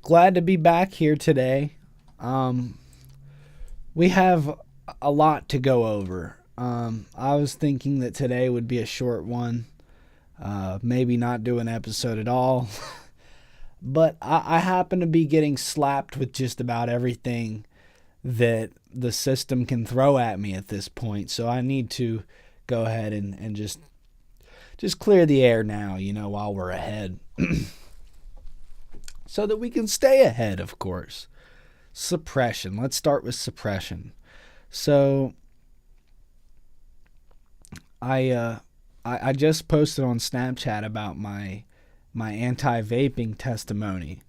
glad to be back here today. We have a lot to go over. I was thinking that today would be a short one, maybe not do an episode at all. But I happen to be getting slapped with just about everything that the system can throw at me at this point. So I need to go ahead and just clear the air now, while we're ahead. So that we can stay ahead, of course. Suppression. Let's start with suppression. So I just posted on Snapchat about my anti-vaping testimony,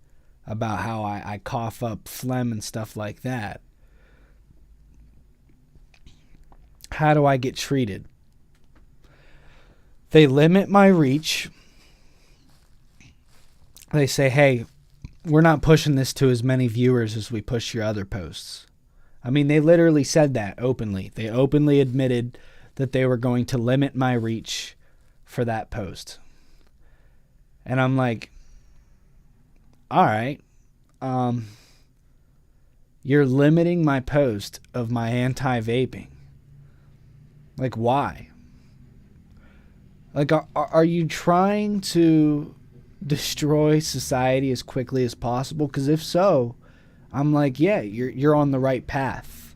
about how I cough up phlegm and stuff like that. How do I get treated? They limit my reach. They say, hey, we're not pushing this to as many viewers as we push your other posts. I mean, they literally said that openly. They openly admitted that they were going to limit my reach for that post. And I'm like, all right, you're limiting my post of my anti-vaping. Like, why? Like, are you trying to destroy society as quickly as possible? Because if so, I'm like, yeah, you're on the right path.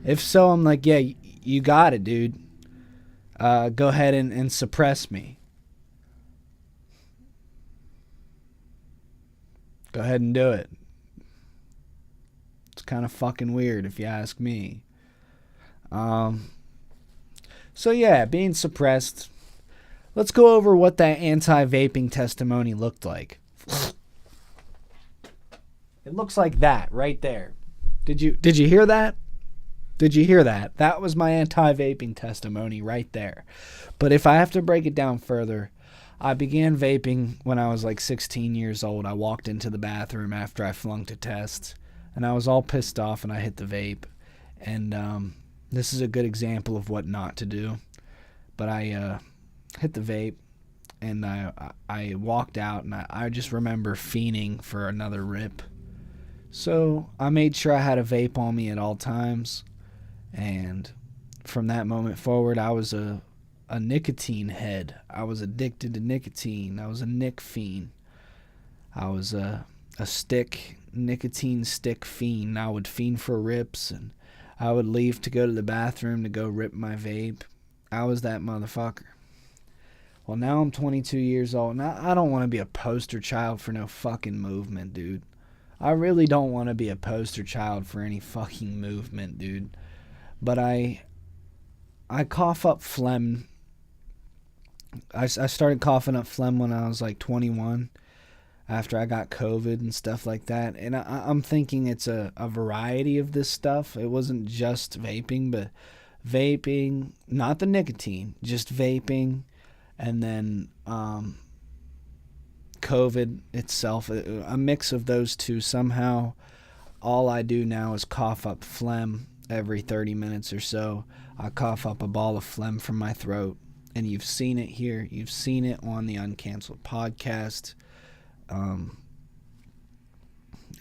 If so, I'm like, yeah, you got it, dude. Go ahead and suppress me. Go ahead and do it. It's kind of fucking weird if you ask me. So yeah, being suppressed. Let's go over what that anti-vaping testimony looked like. It looks like that right there. Did you hear that? Did you hear that? That was my anti-vaping testimony right there. But if I have to break it down further, I began vaping when I was like 16 years old. I walked into the bathroom after I flunked a test, and I was all pissed off, and I hit the vape. And this is a good example of what not to do. But I hit the vape, and I walked out, and I just remember fiending for another rip. So I made sure I had a vape on me at all times. And from that moment forward, I was a nicotine head. I was addicted to nicotine. I was a nic fiend. I was a nicotine stick fiend. I would fiend for rips, and I would leave to go to the bathroom to go rip my vape. I was that motherfucker. Well, now I'm 22 years old, and I don't want to be a poster child for no fucking movement, dude. I really don't want to be a poster child for any fucking movement, dude. But I cough up phlegm. I started coughing up phlegm when I was like 21, after I got COVID and stuff like that. And I'm thinking it's a variety of this stuff. It wasn't just vaping, but vaping, not the nicotine, just vaping, and then COVID itself, a mix of those two. Somehow all I do now is cough up phlegm every 30 minutes or so. I cough up a ball of phlegm from my throat, and you've seen it here. You've seen it on the Uncancelled podcast.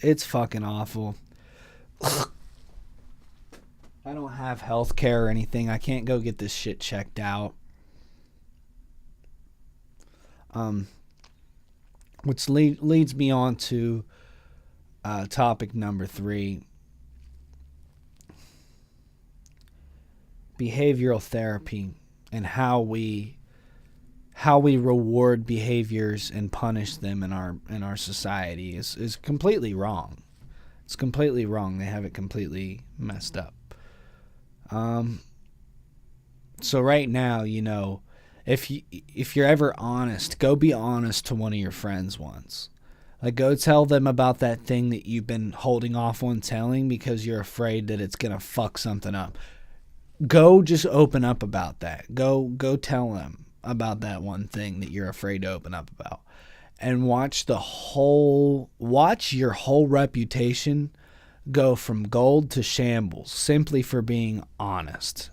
It's fucking awful. I don't have health care or anything. I can't go get this shit checked out. Which leads me on to topic number 3. Behavioral therapy, and how we reward behaviors and punish them in our society is completely wrong. It's completely wrong. They have it completely messed up. So right now, if you're ever honest, go be honest to one of your friends once. Like, go tell them about that thing that you've been holding off on telling because you're afraid that it's gonna fuck something up. Go just open up about that. Go tell them about that one thing that you're afraid to open up about. And watch your whole reputation go from gold to shambles simply for being honest.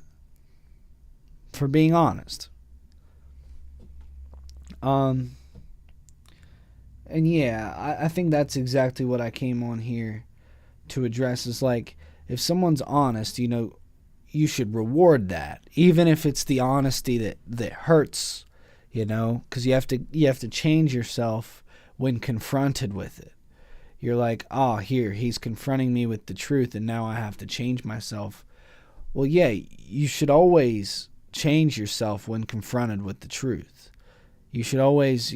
For being honest. And yeah, I think that's exactly what I came on here to address is like, if someone's honest, you should reward that, even if it's the honesty that hurts, because you have to change yourself when confronted with it. You're like, oh, here, he's confronting me with the truth, and now I have to change myself. Well, yeah, you should always change yourself when confronted with the truth. You should always,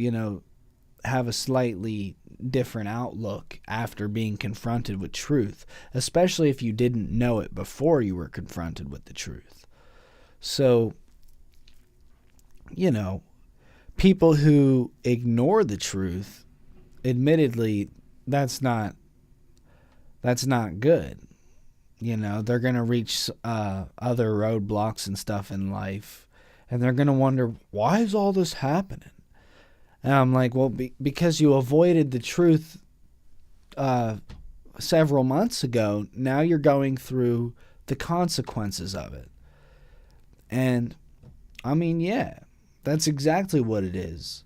have a slightly different outlook after being confronted with truth, especially if you didn't know it before you were confronted with the truth. So, people who ignore the truth, admittedly, that's not good. They're going to reach other roadblocks and stuff in life, and they're going to wonder, why is all this happening? And I'm like, well, because you avoided the truth several months ago, now you're going through the consequences of it. And, I mean, yeah, that's exactly what it is.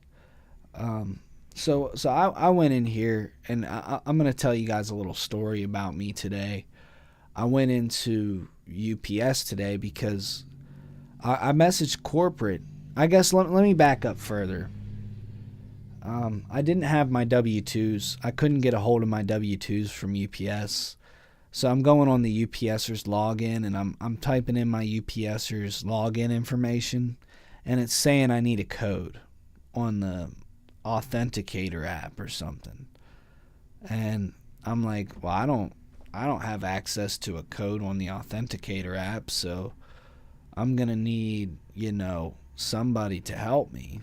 So I went in here, and I'm going to tell you guys a little story about me today. I went into UPS today because I messaged corporate. I guess let me back up further. I didn't have my W-2s. I couldn't get a hold of my W-2s from UPS. So I'm going on the UPSer's login, and I'm typing in my UPSer's login information, and it's saying I need a code on the Authenticator app or something. And I'm like, well, I don't have access to a code on the Authenticator app, so I'm going to need, somebody to help me.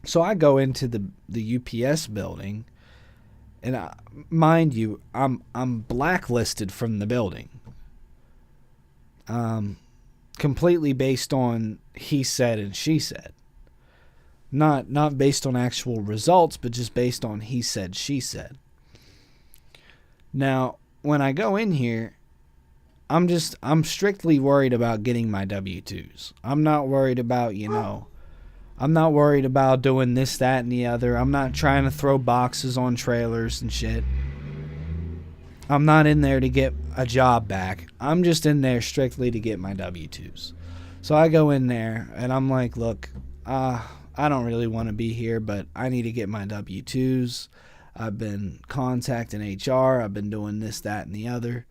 So I go into the UPS building, and mind you, I'm blacklisted from the building. Completely based on he said and she said. Not based on actual results, but just based on he said, she said. Now, when I go in here, I'm strictly worried about getting my W-2s. I'm not worried about, I'm not worried about doing this, that, and the other. I'm not trying to throw boxes on trailers and shit. I'm not in there to get a job back. I'm just in there strictly to get my W-2s. So I go in there, and I'm like, look, I don't really want to be here, but I need to get my W-2s. I've been contacting HR. I've been doing this, that, and the other.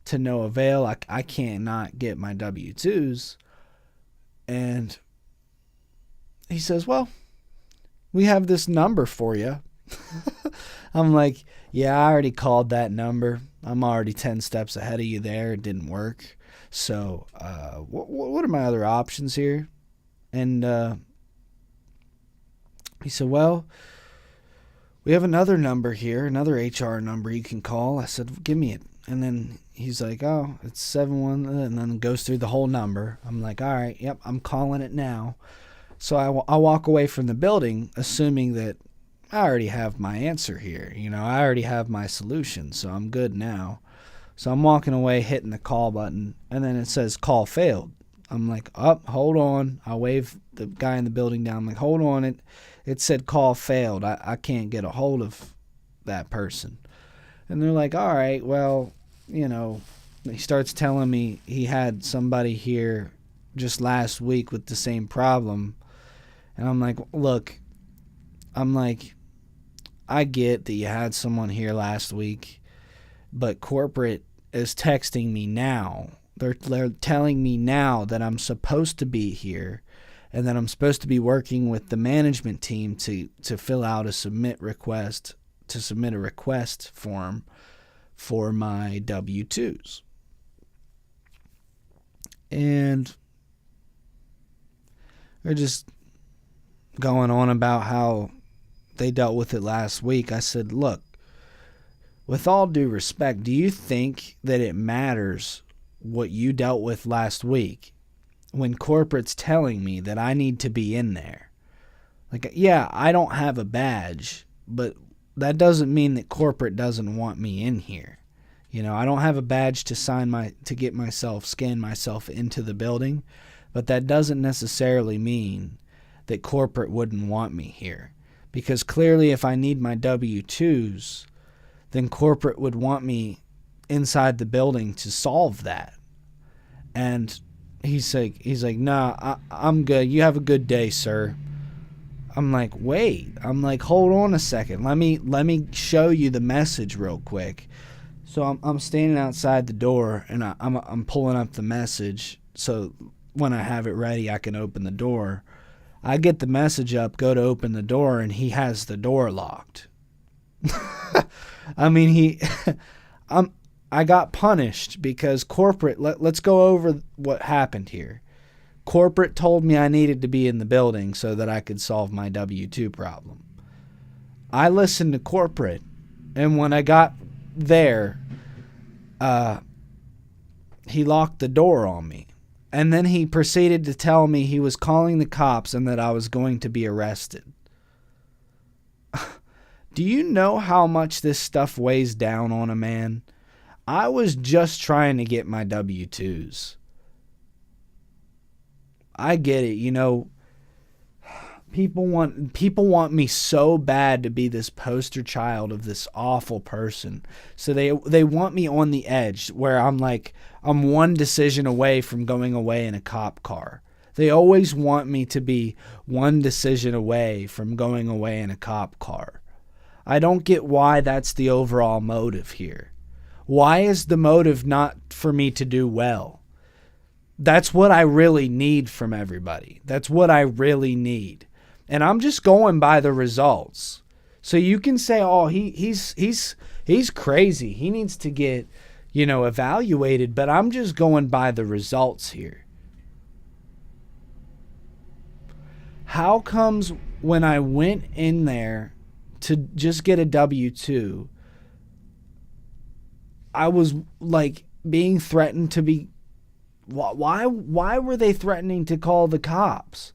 To no avail. I cannot get my W-2s. And he says, well, we have this number for you. I'm like, yeah, I already called that number. I'm already 10 steps ahead of you there. It didn't work. So what are my other options here? And he said, well, we have another number here, another HR number you can call. I said, give me it. And then he's like, oh, it's 71, and then goes through the whole number. I'm like, all right, yep, I'm calling it now. So I walk away from the building assuming that I already have my answer here. I already have my solution, so I'm good now. So I'm walking away, hitting the call button, and then it says call failed. I'm like, hold on. I wave the guy in the building down. I'm like, hold on. It said call failed. I can't get a hold of that person. And they're like, all right, well, he starts telling me he had somebody here just last week with the same problem. And I'm like, look, I get that you had someone here last week, but corporate is texting me now. They're telling me now that I'm supposed to be here and that I'm supposed to be working with the management team to fill out a submit a request form for my W-2s. And they're just going on about how they dealt with it last week. I said, look, with all due respect, do you think that it matters what you dealt with last week when corporate's telling me that I need to be in there? Like, yeah, I don't have a badge, but that doesn't mean that corporate doesn't want me in here. I don't have a badge to scan myself into the building, but that doesn't necessarily mean that corporate wouldn't want me here. Because clearly if I need my W-2s, then corporate would want me inside the building to solve that. And he's like, nah, I'm good. You have a good day, sir. I'm like, wait. I'm like, hold on a second. Let me show you the message real quick. So I'm standing outside the door, and I'm pulling up the message. So when I have it ready, I can open the door. I get the message up, go to open the door, and he has the door locked. I mean, I got punished because corporate, let's go over what happened here. Corporate told me I needed to be in the building so that I could solve my W-2 problem. I listened to corporate, and when I got there, he locked the door on me. And then he proceeded to tell me he was calling the cops and that I was going to be arrested. Do you know how much this stuff weighs down on a man? I was just trying to get my W-2s. I get it, you know. People want me so bad to be this poster child of this awful person. So they want me on the edge where I'm one decision away from going away in a cop car. They always want me to be one decision away from going away in a cop car. I don't get why that's the overall motive here. Why is the motive not for me to do well? That's what I really need from everybody. That's what I really need. And I'm just going by the results. So you can say, oh, he's crazy. He needs to get, evaluated. But I'm just going by the results here. How comes when I went in there to just get a W-2, I was like being threatened to be... Why were they threatening to call the cops?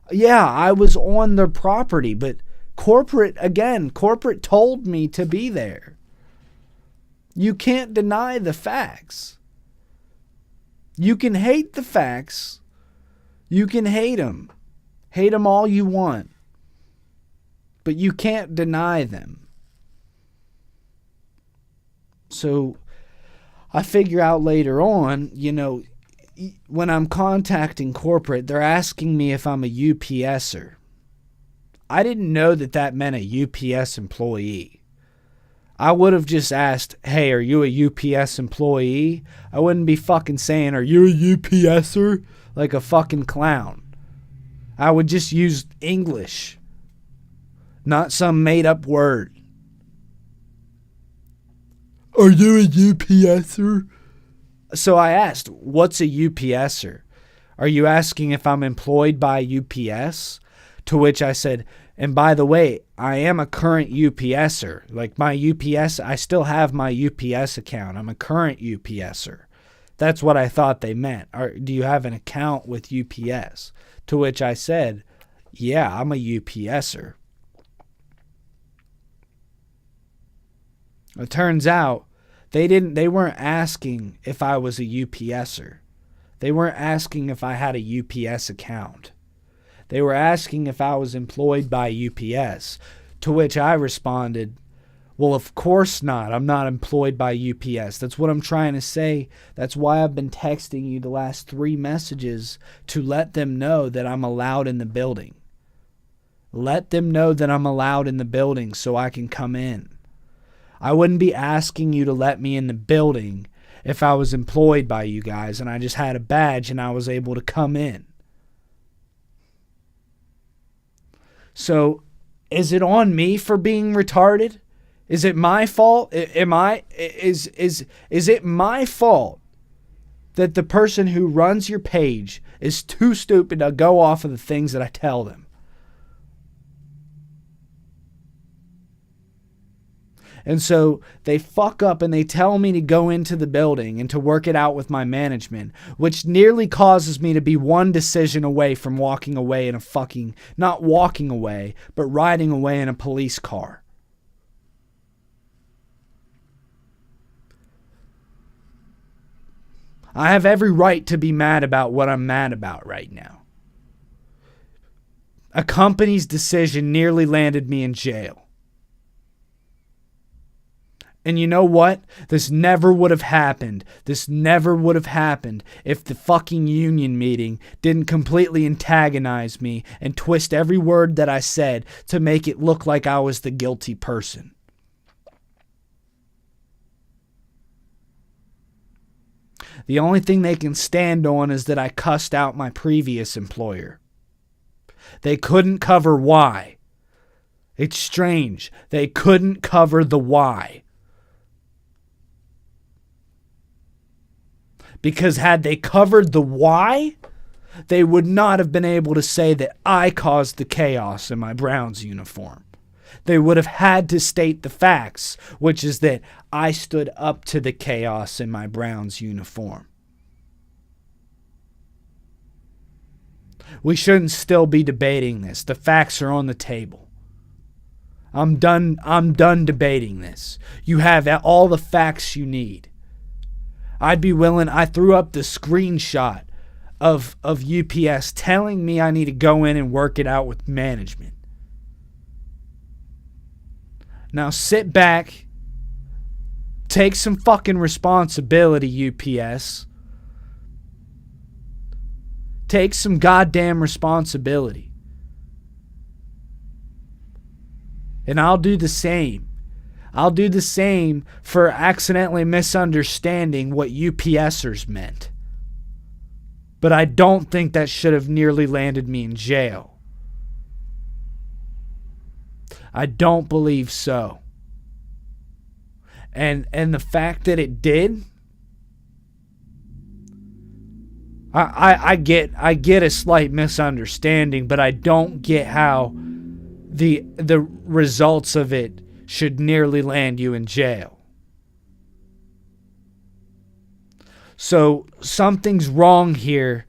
Yeah, I was on their property, but corporate told me to be there. You can't deny the facts. You can hate the facts. You can hate them. Hate them all you want. But you can't deny them. So I figure out later on, when I'm contacting corporate, they're asking me if I'm a UPSer. I didn't know that meant a UPS employee. I would have just asked, hey, are you a UPS employee? I wouldn't be fucking saying, are you a UPSer? Like a fucking clown. I would just use English, not some made up word. Are you a UPSer? So I asked, what's a UPSer? Are you asking if I'm employed by UPS? To which I said, and by the way, I am a current UPSer. Like my UPS, I still have my UPS account. I'm a current UPSer. That's what I thought they meant. Do you have an account with UPS? To which I said, yeah, I'm a UPSer. It turns out they weren't asking if I was a UPSer. They weren't asking if I had a UPS account. They were asking if I was employed by UPS, to which I responded, well, of course not. I'm not employed by UPS. That's what I'm trying to say. That's why I've been texting you the last 3 messages to let them know that I'm allowed in the building. Let them know that I'm allowed in the building so I can come in. I wouldn't be asking you to let me in the building if I was employed by you guys and I just had a badge and I was able to come in. So, is it on me for being retarded? Is it my fault? Is it my fault that the person who runs your page is too stupid to go off of the things that I tell them? And so they fuck up and they tell me to go into the building and to work it out with my management, which nearly causes me to be one decision away from walking away in a fucking, not walking away, but riding away in a police car. I have every right to be mad about what I'm mad about right now. A company's decision nearly landed me in jail. And you know what? This never would have happened. This never would have happened if the fucking union meeting didn't completely antagonize me and twist every word that I said to make it look like I was the guilty person. The only thing they can stand on is that I cussed out my previous employer. They couldn't cover why. It's strange. They couldn't cover the why. Because had they covered the why, they would not have been able to say that I caused the chaos in my Browns uniform. They would have had to state the facts, which is that I stood up to the chaos in my Browns uniform. We shouldn't still be debating this. The facts are on the table. I'm done debating this. You have all the facts you need. I'd be willing. I threw up the screenshot of UPS telling me I need to go in and work it out with management. Now sit back. Take some fucking responsibility, UPS. Take some goddamn responsibility. And I'll do the same. I'll do the same for accidentally misunderstanding what UPSers meant. But I don't think that should have nearly landed me in jail. I don't believe so. And the fact that it did, I get a slight misunderstanding, but I don't get how the results of it should nearly land you in jail. So something's wrong here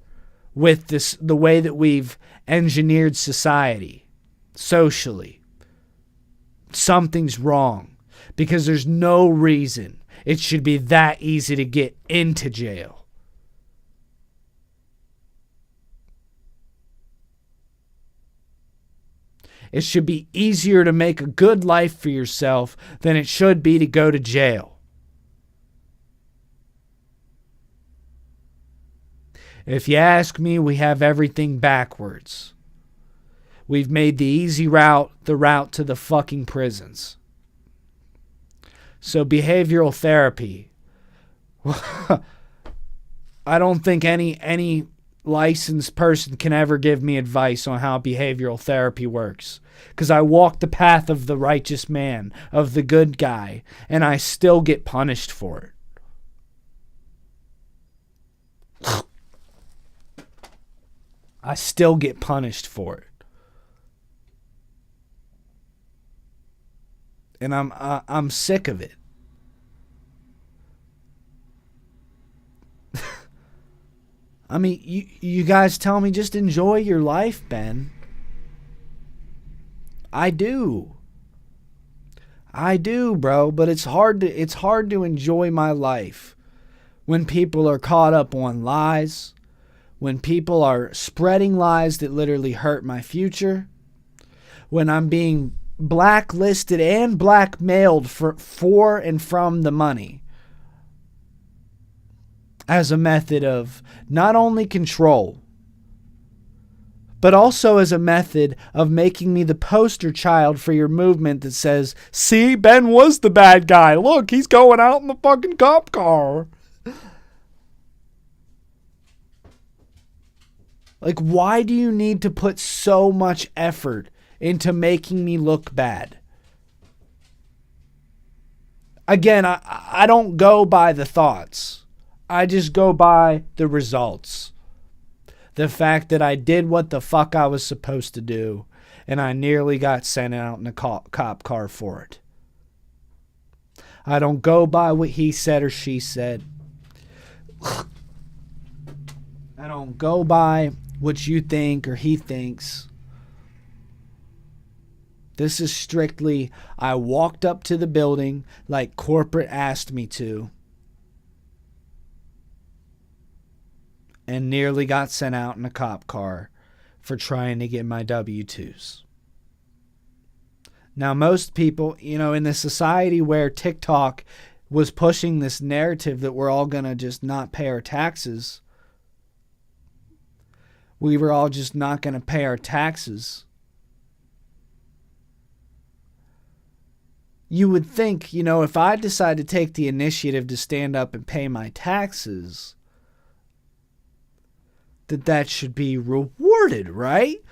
with the way that we've engineered society socially. Something's wrong because there's no reason it should be that easy to get into jail. It should be easier to make a good life for yourself than it should be to go to jail. If you ask me, we have everything backwards. We've made the easy route the route to the fucking prisons. So behavioral therapy. I don't think any licensed person can ever give me advice on how behavioral therapy works, because I walk the path of the righteous man, of the good guy, and I still get punished for it. I still get punished for it. And I'm sick of it. I mean, you guys tell me just enjoy your life, Ben. I do, bro. But it's hard to enjoy my life when people are caught up on lies, when people are spreading lies that literally hurt my future, when I'm being blacklisted and blackmailed for and from the money. As a method of not only control, but also as a method of making me the poster child for your movement that says, see, Ben was the bad guy. Look, he's going out in the fucking cop car. Like, why do you need to put so much effort into making me look bad? Again, I don't go by the thoughts. I just go by the results. The fact that I did what the fuck I was supposed to do, and I nearly got sent out in a cop car for it. I don't go by what he said or she said. I don't go by what you think or he thinks. This is strictly, I walked up to the building like corporate asked me to, and nearly got sent out in a cop car for trying to get my W-2s. Now, most people, in the society where TikTok was pushing this narrative that we're all going to just not pay our taxes, we were all just not going to pay our taxes. You would think, if I decide to take the initiative to stand up and pay my taxes, that should be rewarded, right?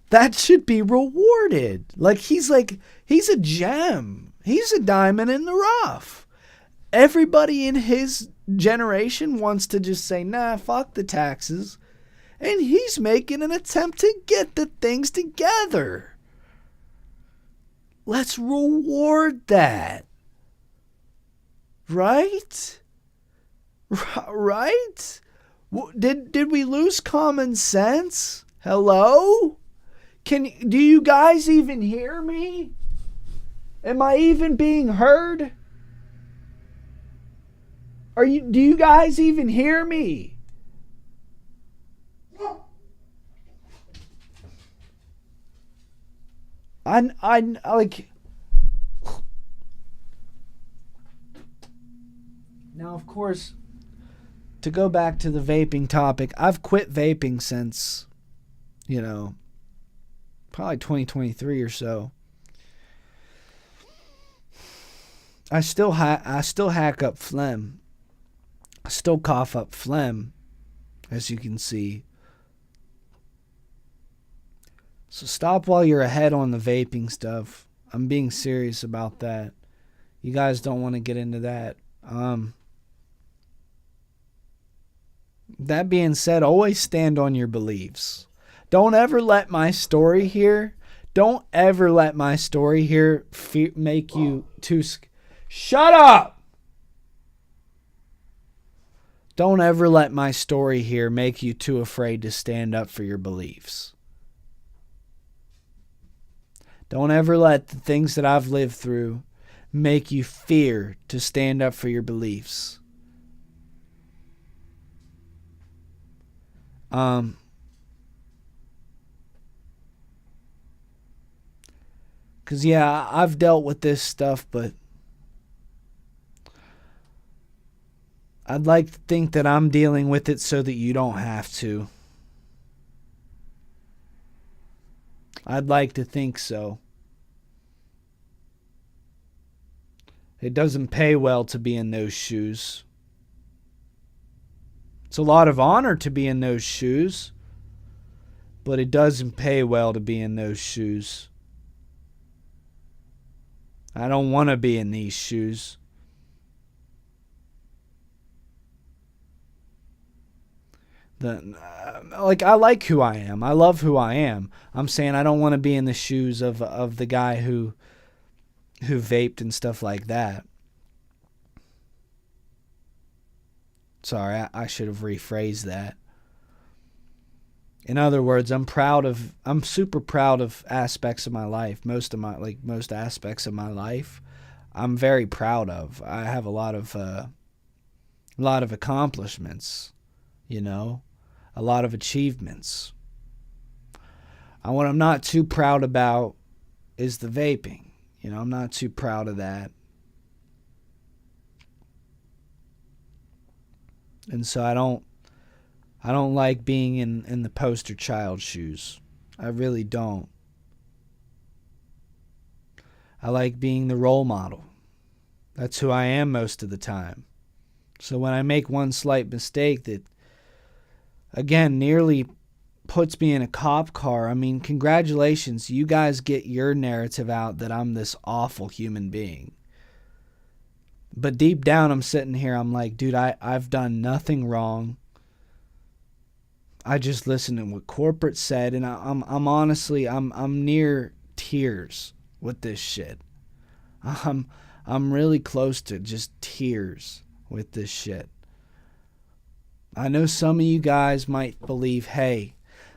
That should be rewarded. He's a gem. He's a diamond in the rough. Everybody in his generation wants to just say, nah, fuck the taxes. And he's making an attempt to get the things together. Let's reward that. Right? Right? Did we lose common sense? Hello? Do you guys even hear me? Am I even being heard? Do you guys even hear me? Now, of course, to go back to the vaping topic, I've quit vaping since, probably 2023 or so. I still hack up phlegm. I still cough up phlegm, as you can see. So stop while you're ahead on the vaping stuff. I'm being serious about that. You guys don't want to get into that. That being said, always stand on your beliefs. Don't ever let my story here make you too... Shut up! Don't ever let my story here make you too afraid to stand up for your beliefs. Don't ever let the things that I've lived through make you fear to stand up for your beliefs. Because, yeah, I've dealt with this stuff, but I'd like to think that I'm dealing with it so that you don't have to. I'd like to think so. It doesn't pay well to be in those shoes. It's a lot of honor to be in those shoes, but it doesn't pay well to be in those shoes. I don't want to be in these shoes. I like who I am. I love who I am. I'm saying I don't want to be in the shoes of the guy who vaped and stuff like that. Sorry, I should have rephrased that. In other words, I'm super proud of aspects of my life. Most aspects of my life, I'm very proud of. I have a lot of accomplishments, a lot of achievements. What I'm not too proud about is the vaping. I'm not too proud of that. And so I don't like being in the poster child shoes. I really don't. I like being the role model. That's who I am most of the time. So when I make one slight mistake that, again, nearly puts me in a cop car, I mean, congratulations. You guys get your narrative out that I'm this awful human being. But deep down, I'm sitting here, I'm like, dude, I've done nothing wrong. I just listened to what corporate said, and I'm honestly, I'm near tears with this shit. I'm really close to just tears with this shit. I know some of you guys might believe, hey,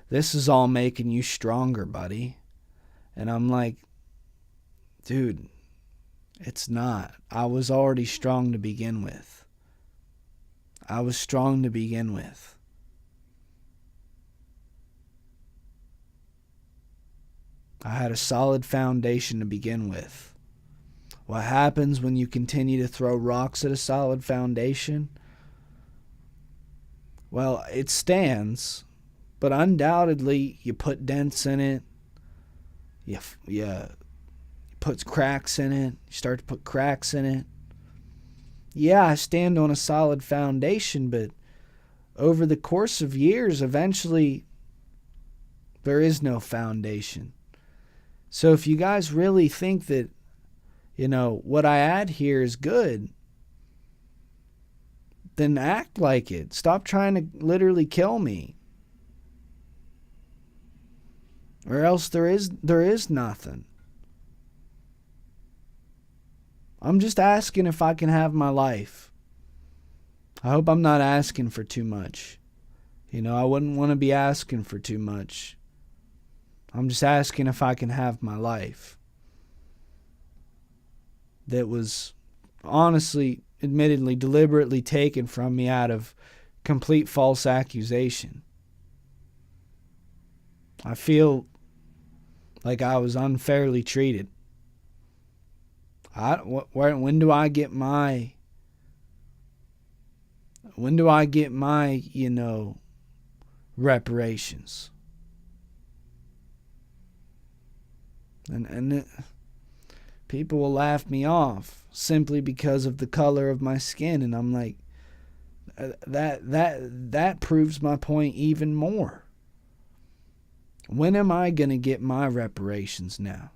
this is all making you stronger, buddy. And I'm like, dude, it's not. I was already strong to begin with. I was strong to begin with. I had a solid foundation to begin with. What happens when you continue to throw rocks at a solid foundation? Well, it stands, but undoubtedly you put dents in it. You put cracks in it. You start to put cracks in it. Yeah, I stand on a solid foundation, but over the course of years, eventually there is no foundation. So if you guys really think that, what I add here is good, then act like it. Stop trying to literally kill me. Or else there is nothing. I'm just asking if I can have my life. I hope I'm not asking for too much. I wouldn't want to be asking for too much. I'm just asking if I can have my life. That was honestly, admittedly, deliberately taken from me out of complete false accusation. I feel like I was unfairly treated. When do I get my reparations? And people will laugh me off simply because of the color of my skin, and I'm like, that proves my point even more. When am I going to get my reparations now?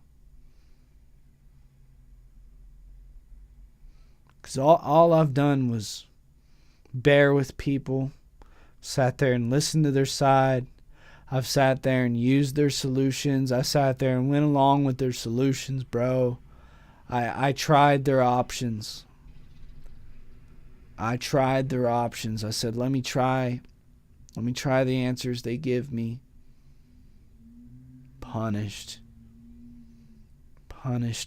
Because all I've done was bear with people, sat there and listened to their side. I've sat there and used their solutions. I sat there and went along with their solutions, bro. I tried their options. I said, let me try the answers they give me. Punished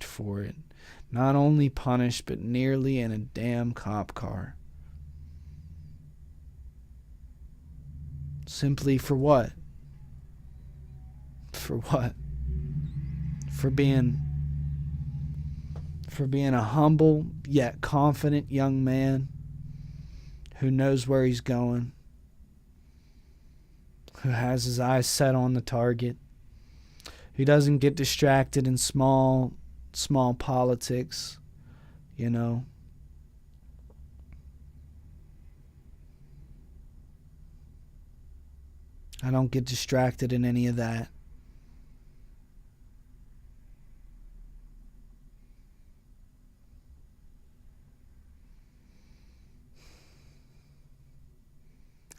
for it. Not only punished, but nearly in a damn cop car. Simply for what? For what? For being a humble yet confident young man who knows where he's going, who has his eyes set on the target, who doesn't get distracted in small politics, I don't get distracted in any of that.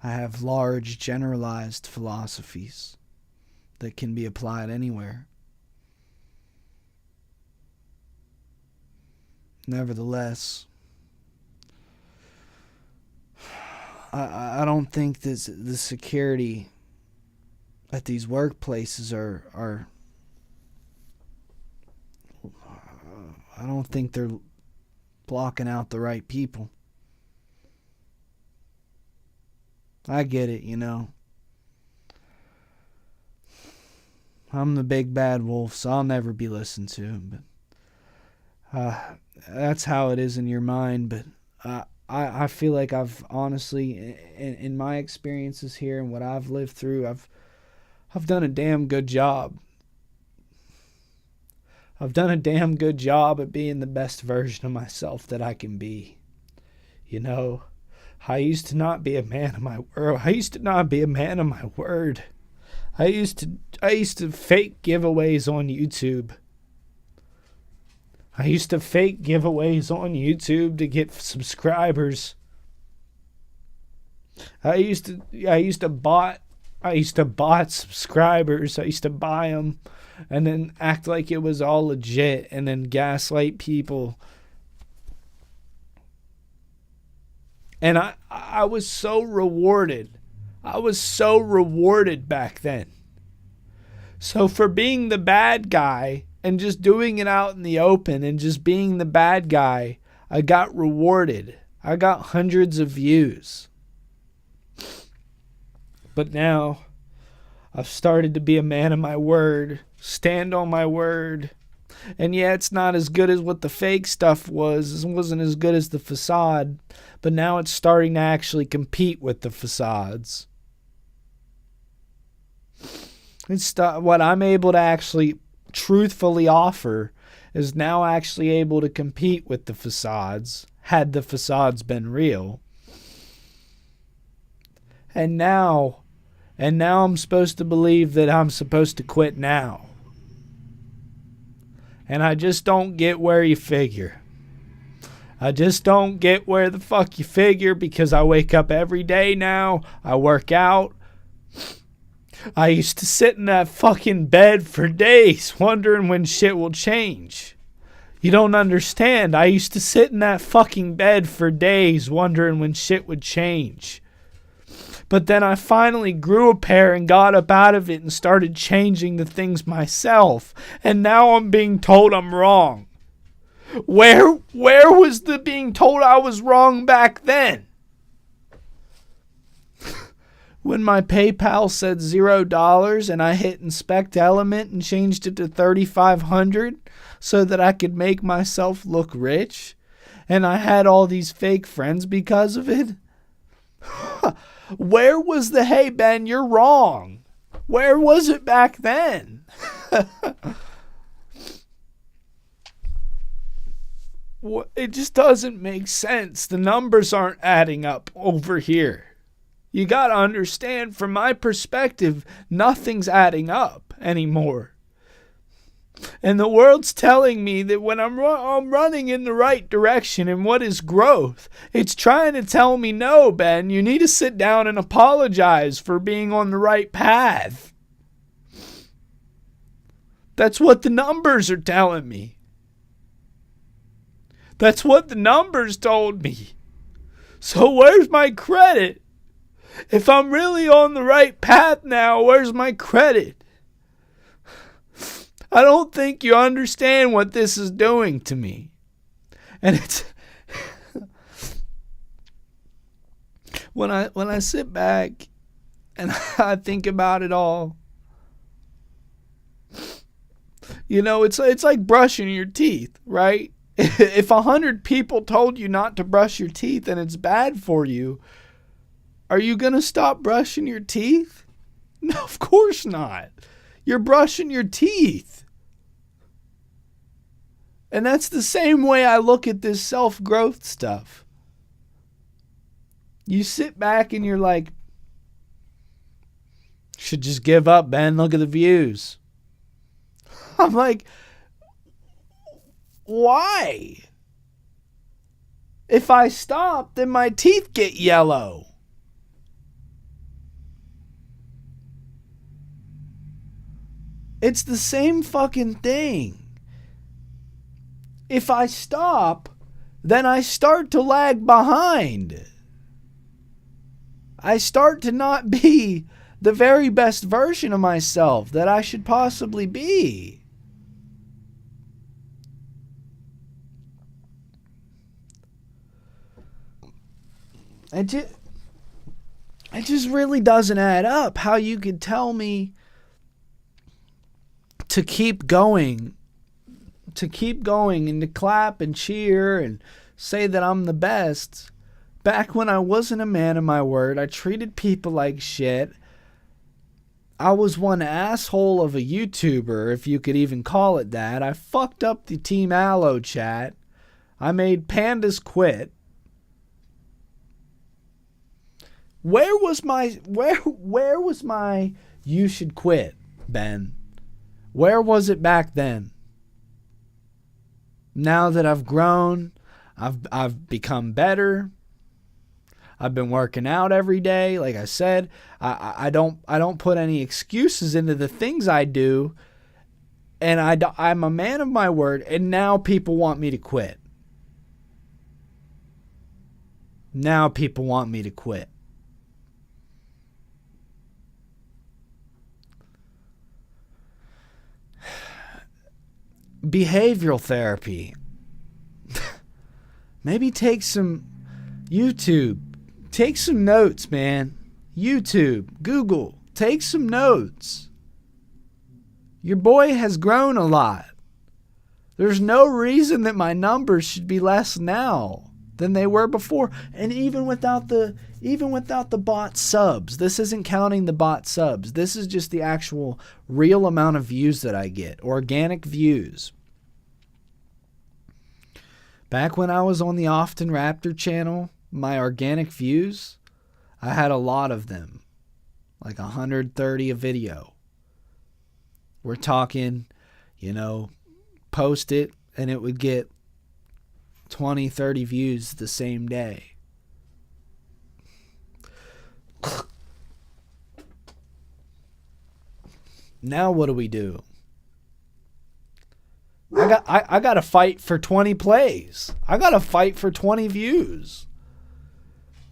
I have large, generalized philosophies that can be applied anywhere. Nevertheless, I don't think the security at these workplaces are I don't think they're blocking out the right people. I get it, I'm the big bad wolf, so I'll never be listened to. But that's how it is in your mind. But I feel like I've honestly, in my experiences here and what I've lived through, I've done a damn good job. I've done a damn good job at being the best version of myself that I can be. I used to not be a man of my word. I used to fake giveaways on YouTube. I used to fake giveaways on YouTube to get subscribers. I used to bot subscribers. I used to buy them and then act like it was all legit and then gaslight people. And I was so rewarded. I was so rewarded back then. So for being the bad guy and just doing it out in the open and just being the bad guy, I got rewarded. I got hundreds of views. But now I've started to be a man of my word, stand on my word. And yeah, it's not as good as what the fake stuff was. It wasn't as good as the facade. But now it's starting to actually compete with the facades. It's what I'm able to actually truthfully offer is now actually able to compete with the facades, had the facades been real. And now I'm supposed to believe that I'm supposed to quit now. And I just don't get where you figure. I just don't get where the fuck you figure, because I wake up every day now, I work out. I used to sit in that fucking bed for days wondering when shit will change. You don't understand. I used to sit in that fucking bed for days wondering when shit would change. But then I finally grew a pair and got up out of it and started changing the things myself. And now I'm being told I'm wrong. Where was the being told I was wrong back then? When my PayPal said $0 and I hit inspect element and changed it to $3,500 so that I could make myself look rich, and I had all these fake friends because of it. Where was the, hey Ben, you're wrong? Where was it back then? It just doesn't make sense. The numbers aren't adding up over here. You got to understand, from my perspective, nothing's adding up anymore. And the world's telling me that when I'm running in the right direction, and what is growth? It's trying to tell me, no, Ben, you need to sit down and apologize for being on the right path. That's what the numbers are telling me. That's what the numbers told me. So where's my credit? If I'm really on the right path now, where's my credit? I don't think you understand what this is doing to me. And it's when I sit back and I think about it all, you know, it's like brushing your teeth, right? If 100 people told you not to brush your teeth and it's bad for you, are you going to stop brushing your teeth? No, of course not. You're brushing your teeth. And that's the same way I look at this self-growth stuff. You sit back and you're like, should just give up, Ben. Look at the views. I'm like, why? If I stop, then my teeth get yellow. It's the same fucking thing. If I stop, then I start to lag behind. I start to not be the very best version of myself that I should possibly be. It just really doesn't add up how you could tell me to keep going and to clap and cheer and say that I'm the best. Back when I wasn't a man of my word, I treated people like shit. I was one asshole of a YouTuber, if you could even call it that. I fucked up the Team Aloe chat. I made pandas quit. Where was my you should quit, Ben? Where was it back then? Now that I've grown, I've become better. I've been working out every day. Like I said, I don't put any excuses into the things I do, and I'm a man of my word. And now people want me to quit. Now people want me to quit. Behavioral therapy. Maybe take some YouTube. Take some notes, man. YouTube, Google. take some notes. Your boy has grown a lot. There's no reason that my numbers should be less now than they were before. And even without the bot subs, this isn't counting the bot subs. This is just the actual real amount of views that I get, organic views. Back when I was on the Often Raptor channel, my organic views, I had a lot of them, like 130 a video. We're talking, post it and it would get 20, 30 views the same day. Now what do? I got to fight for 20 plays. I got to fight for 20 views.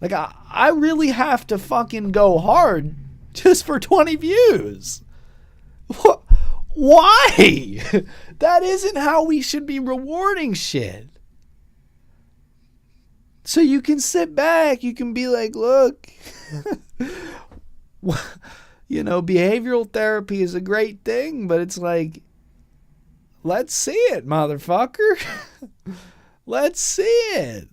Like I really have to fucking go hard just for 20 views. Why? That isn't how we should be rewarding shit. So you can sit back, you can be like, look, behavioral therapy is a great thing, but it's like, let's see it, motherfucker. Let's see it.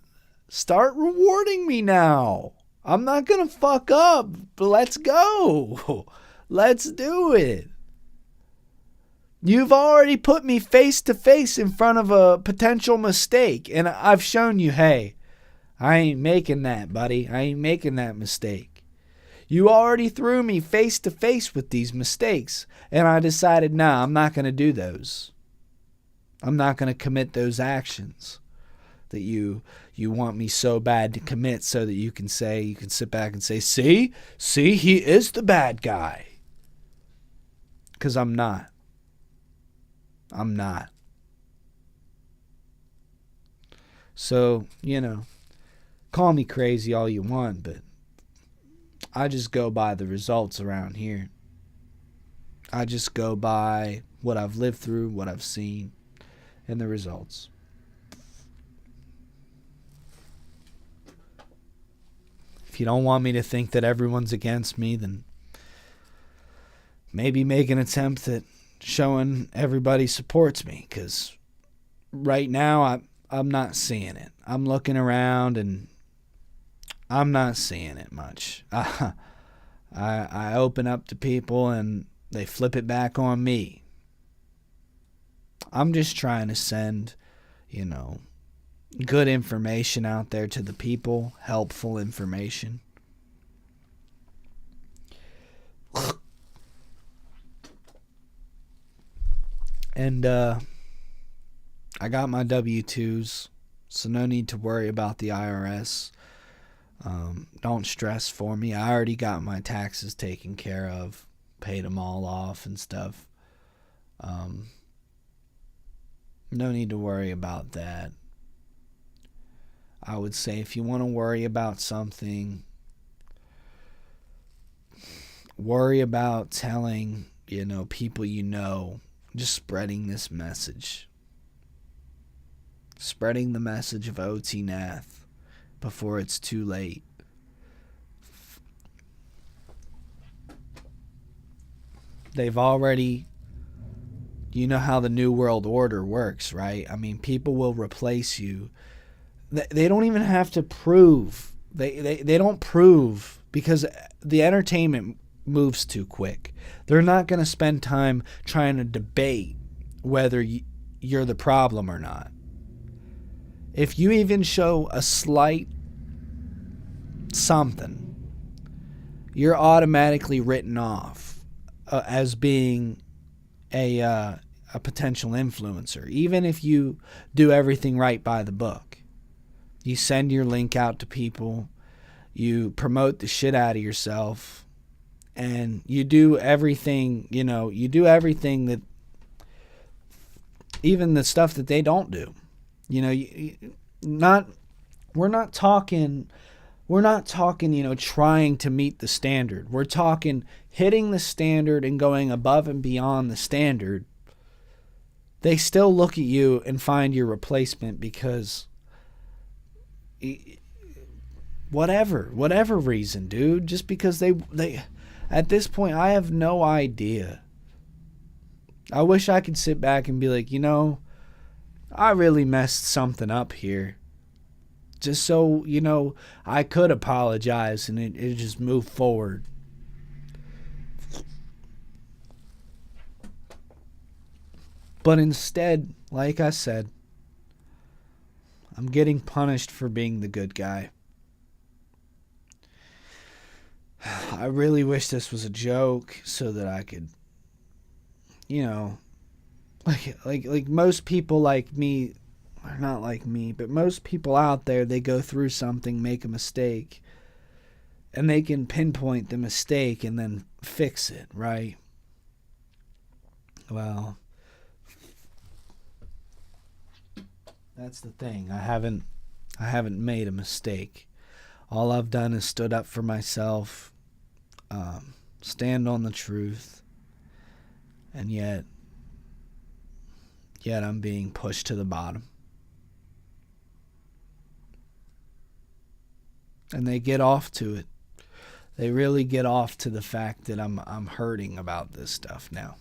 Start rewarding me now. I'm not going to fuck up, but let's go. Let's do it. You've already put me face to face in front of a potential mistake, and I've shown you, hey, I ain't making that, buddy. I ain't making that mistake. You already threw me face to face with these mistakes, and I decided, nah, I'm not going to do those. I'm not going to commit those actions that you want me so bad to commit so that you can sit back and say, see, he is the bad guy. Because I'm not. I'm not. So, call me crazy all you want, but I just go by the results around here. I just go by what I've lived through, what I've seen, and the results. If you don't want me to think that everyone's against me, then maybe make an attempt at showing everybody supports me, because right now I'm not seeing it. I'm looking around and I'm not seeing it much. I open up to people and they flip it back on me. I'm just trying to send, good information out there to the people, helpful information. And I got my W-2s, so no need to worry about the IRS. Don't stress for me. I already got my taxes taken care of, paid them all off and stuff. No need to worry about that. I would say if you want to worry about something, worry about telling, people just spreading this message. Spreading the message of OT NATH before it's too late. They've already, how the New World Order works, right? I mean, people will replace you. They don't even have to prove. They don't prove, because the entertainment moves too quick. They're not going to spend time trying to debate whether you're the problem or not. If you even show a slight something, you're automatically written off as being a potential influencer, even if you do everything right by the book. You send your link out to people, you promote the shit out of yourself, and you do everything, that, even the stuff that they don't do. We're not talking, trying to meet the standard. We're talking hitting the standard and going above and beyond the standard. They still look at you and find your replacement because whatever reason, dude, just because they At this point, I have no idea. I wish I could sit back and be like, I really messed something up here. Just so, I could apologize and it just move forward. But instead, like I said, I'm getting punished for being the good guy. I really wish this was a joke so that I could, like most people like me, or not like me, but most people out there, they go through something, make a mistake, and they can pinpoint the mistake and then fix it, right? Well, that's the thing. I haven't made a mistake. All I've done is stood up for myself, stand on the truth, and yet I'm being pushed to the bottom. And they get off to it. They really get off to the fact that I'm hurting about this stuff now.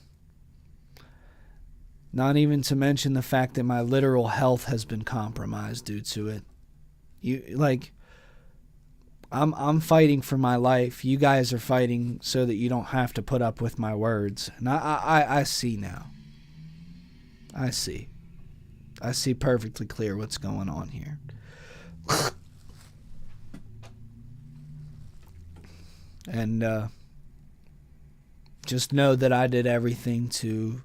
Not even to mention the fact that my literal health has been compromised due to it. I'm fighting for my life. You guys are fighting so that you don't have to put up with my words. And I see now. I see perfectly clear what's going on here. And just know that I did everything to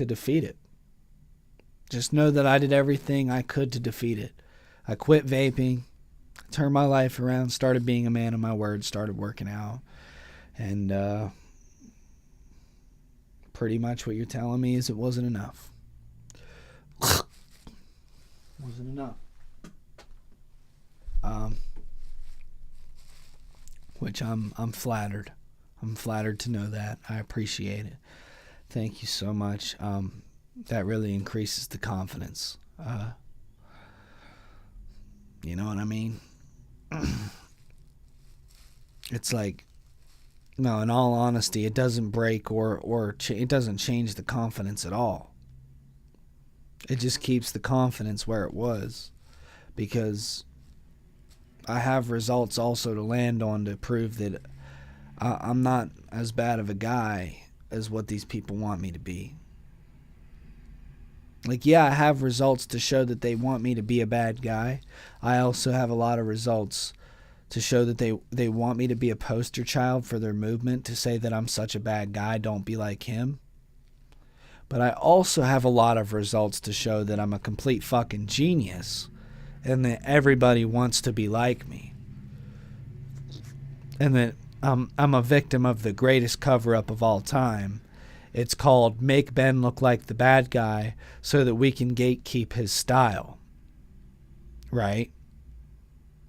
defeat it. Just know that I did everything I could to defeat it. I quit vaping, turned my life around, started being a man of my word, started working out. And pretty much what you're telling me is it wasn't enough. Wasn't enough. Which I'm flattered. I'm flattered to know that. I appreciate it. Thank you so much. That really increases the confidence. You know what I mean? It's like, no, in all honesty, it doesn't break or it doesn't change the confidence at all. It just keeps the confidence where it was, because I have results also to land on to prove that I'm not as bad of a guy as what these people want me to be. Like, yeah, I have results to show that they want me to be a bad guy. I also have a lot of results to show that they want me to be a poster child for their movement, to say that I'm such a bad guy, don't be like him. But I also have a lot of results to show that I'm a complete fucking genius and that everybody wants to be like me. And that I'm a victim of the greatest cover-up of all time. It's called Make Ben Look Like the Bad Guy so that we can gatekeep his style. Right?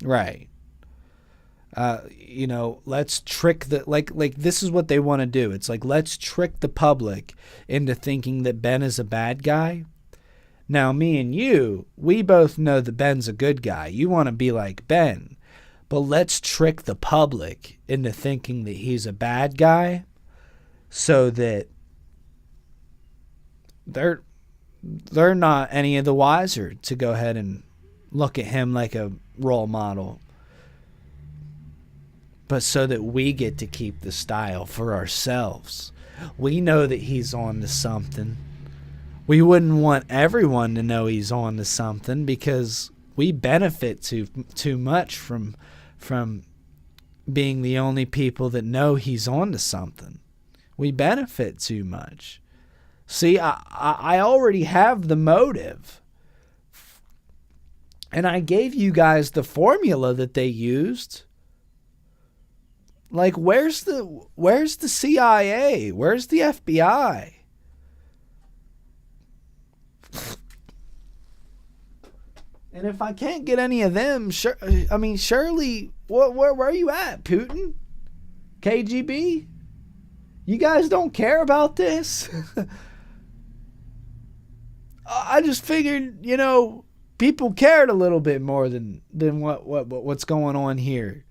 Right. Let's trick the... Like this is what they want to do. It's like, let's trick the public into thinking that Ben is a bad guy. Now, me and you, we both know that Ben's a good guy. You want to be like Ben. But let's trick the public into thinking that he's a bad guy so that they're not any of the wiser to go ahead and look at him like a role model. But so that we get to keep the style for ourselves. We know that he's on to something. We wouldn't want everyone to know he's on to something because we benefit too much from being the only people that know he's on to something. We benefit too much. See, I already have the motive. And I gave you guys the formula that they used. Like, where's the CIA? Where's the FBI? And if I can't get any of them, surely, where are you at, Putin? KGB? You guys don't care about this? I just figured, People cared a little bit more than what's going on here.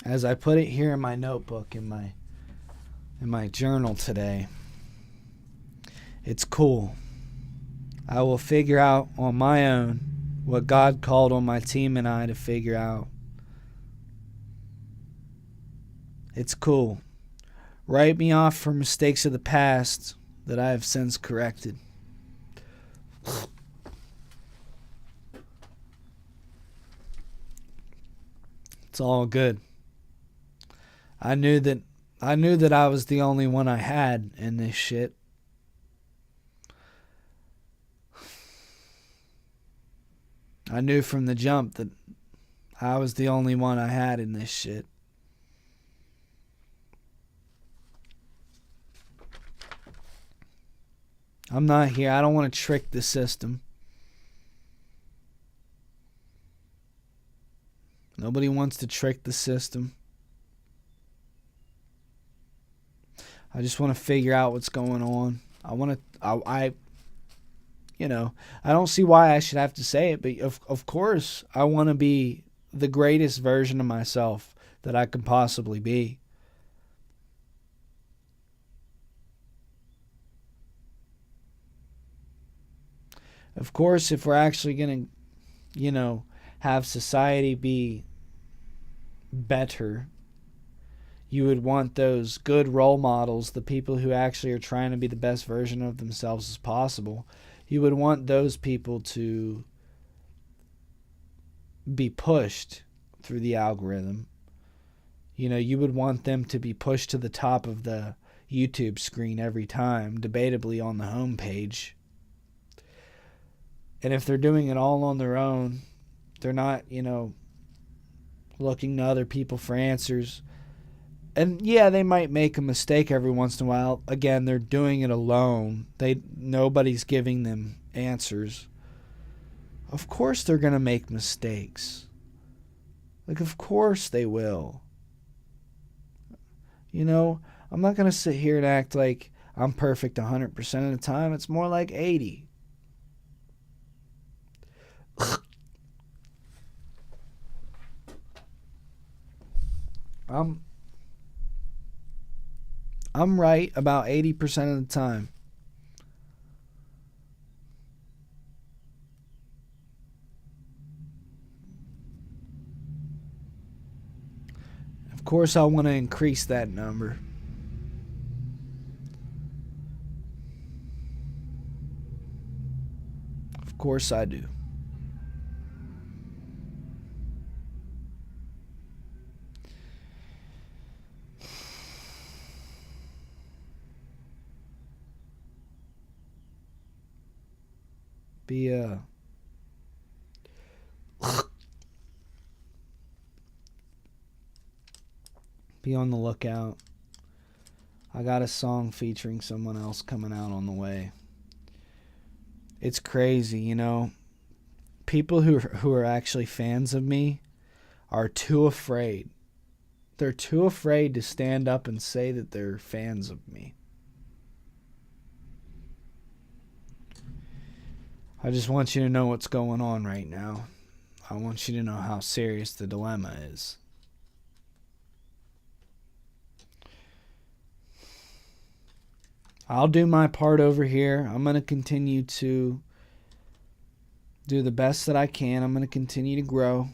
As I put it here in my notebook, in my journal today, it's cool. I will figure out on my own what God called on my team and I to figure out. It's cool. Write me off for mistakes of the past that I have since corrected. It's all good. I knew that I was the only one I had in this shit. I knew from the jump that I was the only one I had in this shit. I'm not here. I don't want to trick the system. Nobody wants to trick the system. I just want to figure out what's going on. I don't see why I should have to say it, but of course I want to be the greatest version of myself that I could possibly be. Of course, if we're actually going to, have society be better, you would want those good role models, the people who actually are trying to be the best version of themselves as possible. You would want those people to be pushed through the algorithm. You would want them to be pushed to the top of the YouTube screen every time, debatably on the homepage. And if they're doing it all on their own, they're not, looking to other people for answers. And yeah, they might make a mistake every once in a while. Again, they're doing it alone. Nobody's giving them answers. Of course they're going to make mistakes. Of course they will. I'm not going to sit here and act like I'm perfect 100% of the time. It's more like 80. I'm right about 80% of the time. Of course, I want to increase that number. Of course I do. Be on the lookout. I got a song featuring someone else coming out on the way. It's crazy, People who are actually fans of me are too afraid. They're too afraid to stand up and say that they're fans of me. I just want you to know what's going on right now. I want you to know how serious the dilemma is. I'll do my part over here. I'm going to continue to do the best that I can. I'm going to continue to grow.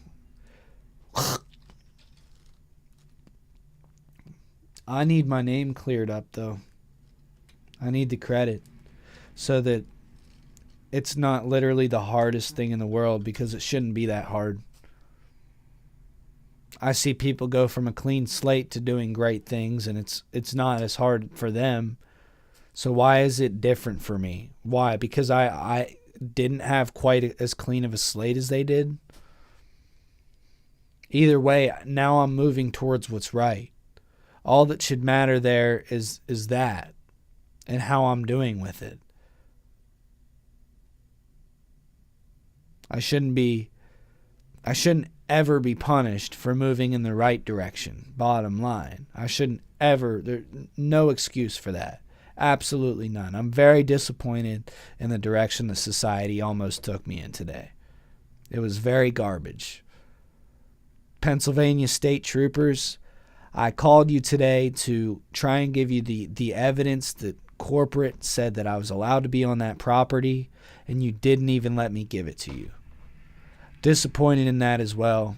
I need my name cleared up, though. I need the credit so that it's not literally the hardest thing in the world, because it shouldn't be that hard. I see people go from a clean slate to doing great things, and it's not as hard for them. So why is it different for me? Why? Because I didn't have quite as clean of a slate as they did? Either way, now I'm moving towards what's right. All that should matter there is that and how I'm doing with it. I shouldn't ever be punished for moving in the right direction. Bottom line. I shouldn't ever. There's no excuse for that. Absolutely none. I'm very disappointed in the direction that society almost took me in today. It was very garbage. Pennsylvania state troopers, I called you today to try and give you the evidence that corporate said that I was allowed to be on that property, and you didn't even let me give it to you. Disappointed in that as well.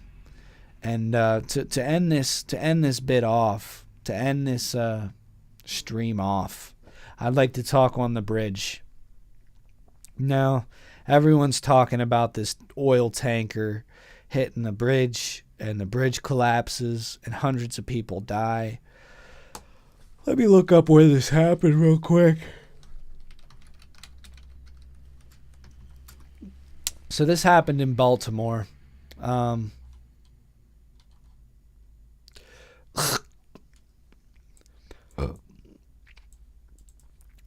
And to end this bit off, to end this stream off, I'd like to talk on the bridge. Now, everyone's talking about this oil tanker hitting the bridge, and the bridge collapses, and hundreds of people die. Let me look up where this happened real quick. So this happened in Baltimore.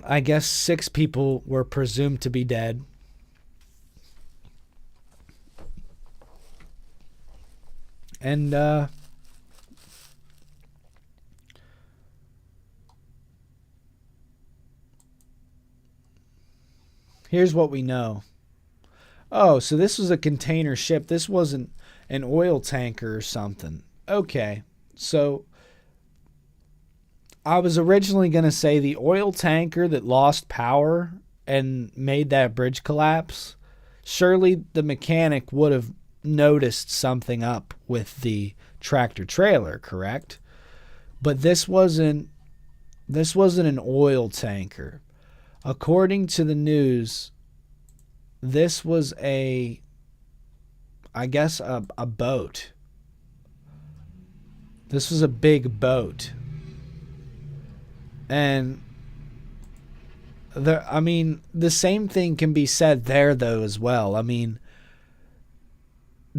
I guess 6 people were presumed to be dead. And here's what we know. Oh, so this was a container ship. This wasn't an oil tanker or something. Okay, so I was originally going to say the oil tanker that lost power and made that bridge collapse. Surely the mechanic would have noticed something up with the tractor trailer, correct? But this wasn't an oil tanker. According to the news, this was a boat. This was a big boat. And the same thing can be said there though as well. I mean,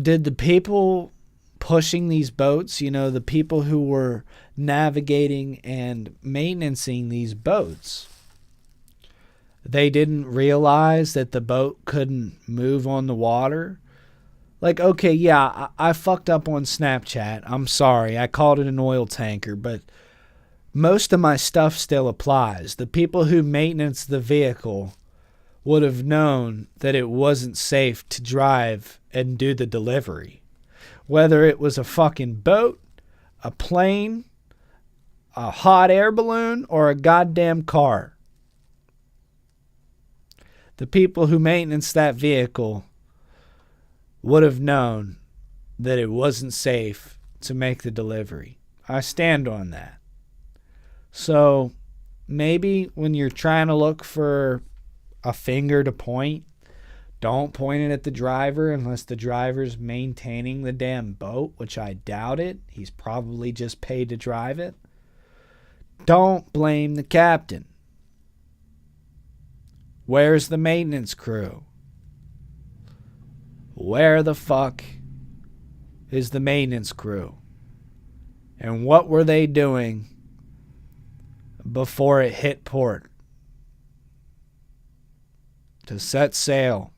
did the people pushing these boats, the people who were navigating and maintaining these boats, they didn't realize that the boat couldn't move on the water? Like, okay, yeah, I fucked up on Snapchat. I'm sorry. I called it an oil tanker, but most of my stuff still applies. The people who maintenance the vehicle would have known that it wasn't safe to drive and do the delivery. Whether it was a fucking boat, a plane, a hot air balloon, or a goddamn car. The people who maintenance that vehicle would have known that it wasn't safe to make the delivery. I stand on that. So maybe when you're trying to look for a finger to point, don't point it at the driver unless the driver's maintaining the damn boat, which I doubt it. He's probably just paid to drive it. Don't blame the captain. Where's the maintenance crew? Where the fuck is the maintenance crew? And what were they doing before it hit port to set sail?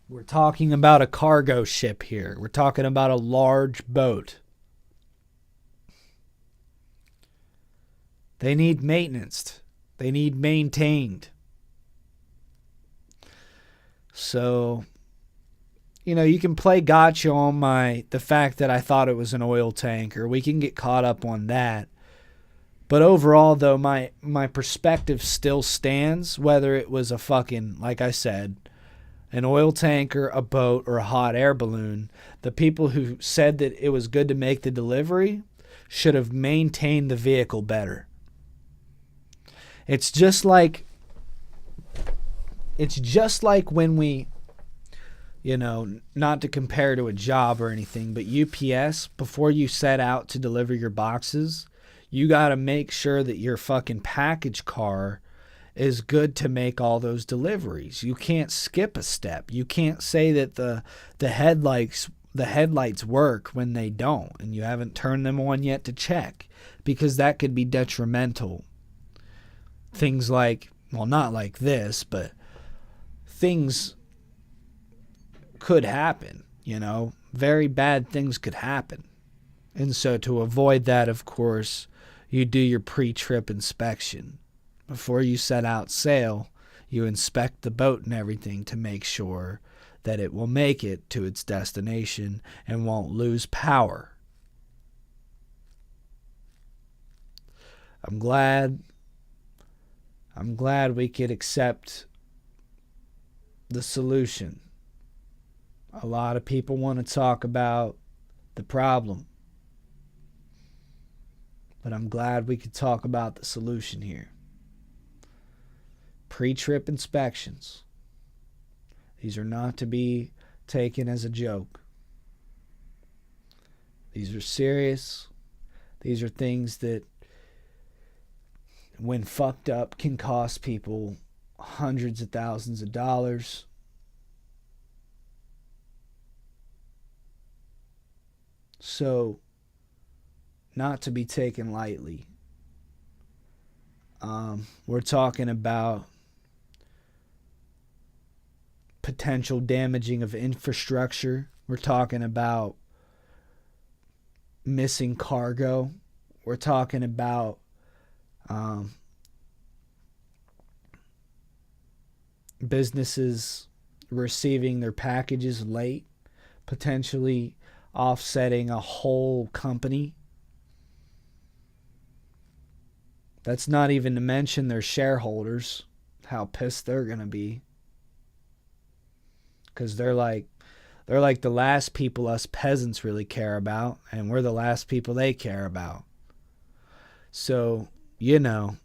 We're talking about a cargo ship here. We're talking about a large boat. They need maintenance. They need maintained. So, you can play gotcha on the fact that I thought it was an oil tanker. We can get caught up on that. But overall, though, my perspective still stands, whether it was a fucking, like I said, an oil tanker, a boat, or a hot air balloon. The people who said that it was good to make the delivery should have maintained the vehicle better. It's just like when we, not to compare to a job or anything, but UPS, before you set out to deliver your boxes, you got to make sure that your fucking package car is good to make all those deliveries. You can't skip a step. You can't say that the headlights work when they don't, and you haven't turned them on yet to check, because that could be detrimental. Things like, well, not like this, but things could happen, you know, very bad things could happen. And so to avoid that, of course, you do your pre-trip inspection. Before you set out sail, you inspect the boat and everything to make sure that it will make it to its destination and won't lose power. I'm glad we could accept the solution. A lot of people want to talk about the problem, but I'm glad we could talk about the solution here. Pre-trip inspections. These are not to be taken as a joke. These are serious. These are things that, when fucked up, can cost people hundreds of thousands of dollars. So, not to be taken lightly. We're talking about potential damaging of infrastructure. We're talking about missing cargo. We're talking about businesses receiving their packages late, potentially offsetting a whole company. That's not even to mention their shareholders, how pissed they're going to be. Because they're like the last people us peasants really care about, and we're the last people they care about. So, you know,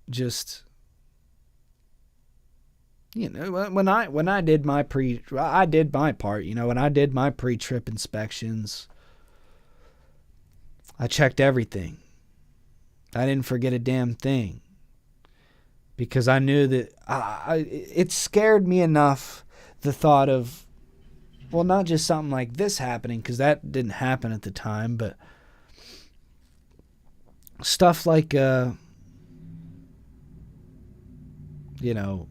just, you know, when I did my I did my part, you know, when I did my pre-trip inspections, I checked everything. I didn't forget a damn thing, because I knew that it scared me enough, the thought of, well, not just something like this happening, because that didn't happen at the time, but stuff like, you know,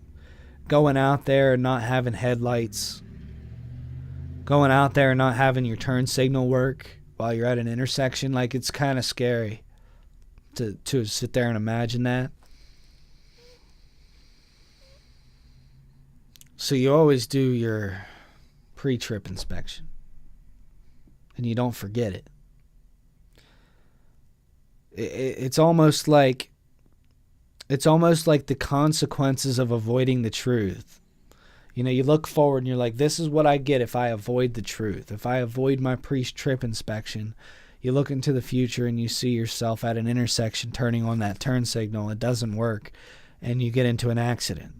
going out there and not having headlights, going out there and not having your turn signal work while you're at an intersection. Like, it's kind of scary to sit there and imagine that. So you always do your pre-trip inspection, and you don't forget it. It's almost like the consequences of avoiding the truth. You know, you look forward and you're like, this is what I get if I avoid the truth. If I avoid my pre-trip inspection, you look into the future and you see yourself at an intersection turning on that turn signal. It doesn't work, and you get into an accident.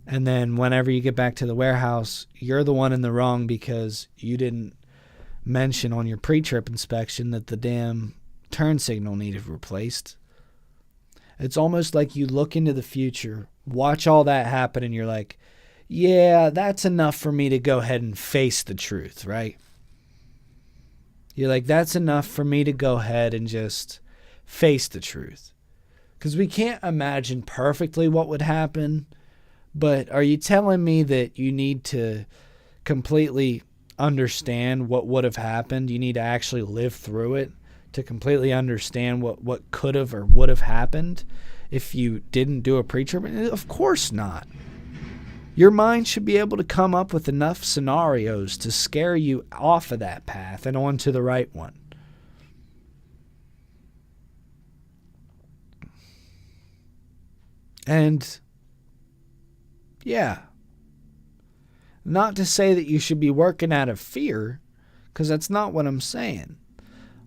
And then whenever you get back to the warehouse, you're the one in the wrong because you didn't mention on your pre-trip inspection that the damn turn signal needed replaced. It's almost like you look into the future, watch all that happen, and you're like, yeah, that's enough for me to go ahead and face the truth, right? You're like, that's enough for me to go ahead and just face the truth. Because we can't imagine perfectly what would happen, but are you telling me that you need to completely understand what would have happened? You need to actually live through it to completely understand what could have or would have happened if you didn't do a pre-trip? Of course not. Your mind should be able to come up with enough scenarios to scare you off of that path and onto the right one. And yeah, not to say that you should be working out of fear, because that's not what I'm saying.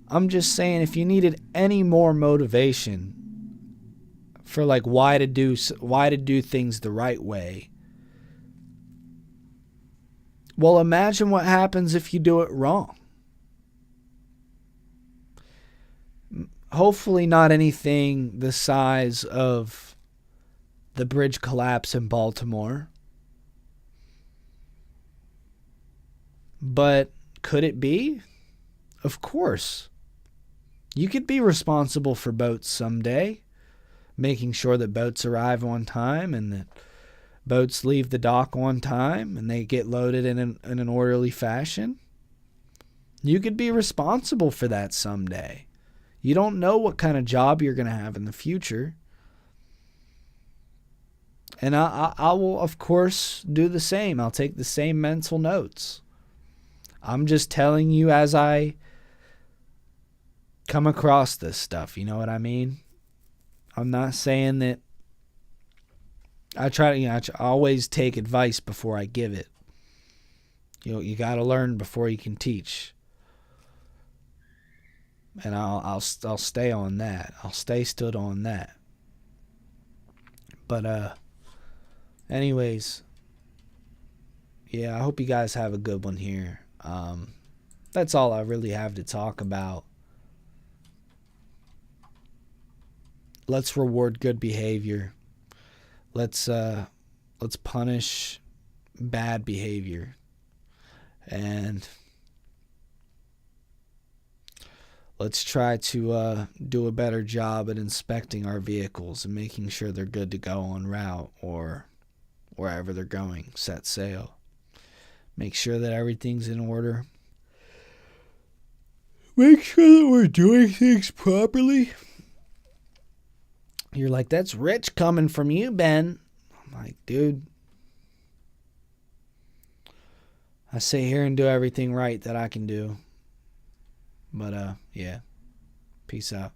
I'm just saying, if you needed any more motivation for like why to do things the right way, well, imagine what happens if you do it wrong. Hopefully not anything the size of the bridge collapse in Baltimore. But could it be? Of course. You could be responsible for boats someday, making sure that boats arrive on time and that boats leave the dock on time and they get loaded in an orderly fashion. You could be responsible for that someday. You don't know what kind of job you're going to have in the future. And I will, of course, do the same. I'll take the same mental notes. I'm just telling you as I come across this stuff. You know what I mean? I'm not saying that I always take advice before I give it. You got to learn before you can teach. And I'll stay on that. I'll stay stood on that. But anyways, yeah, I hope you guys have a good one here. That's all I really have to talk about. Let's reward good behavior. Let's punish bad behavior. And let's try to do a better job at inspecting our vehicles and making sure they're good to go en route or wherever they're going, set sail. Make sure that everything's in order. Make sure that we're doing things properly. You're like, that's rich coming from you, Ben. I'm like, dude, I sit here and do everything right that I can do. But, yeah. Peace out.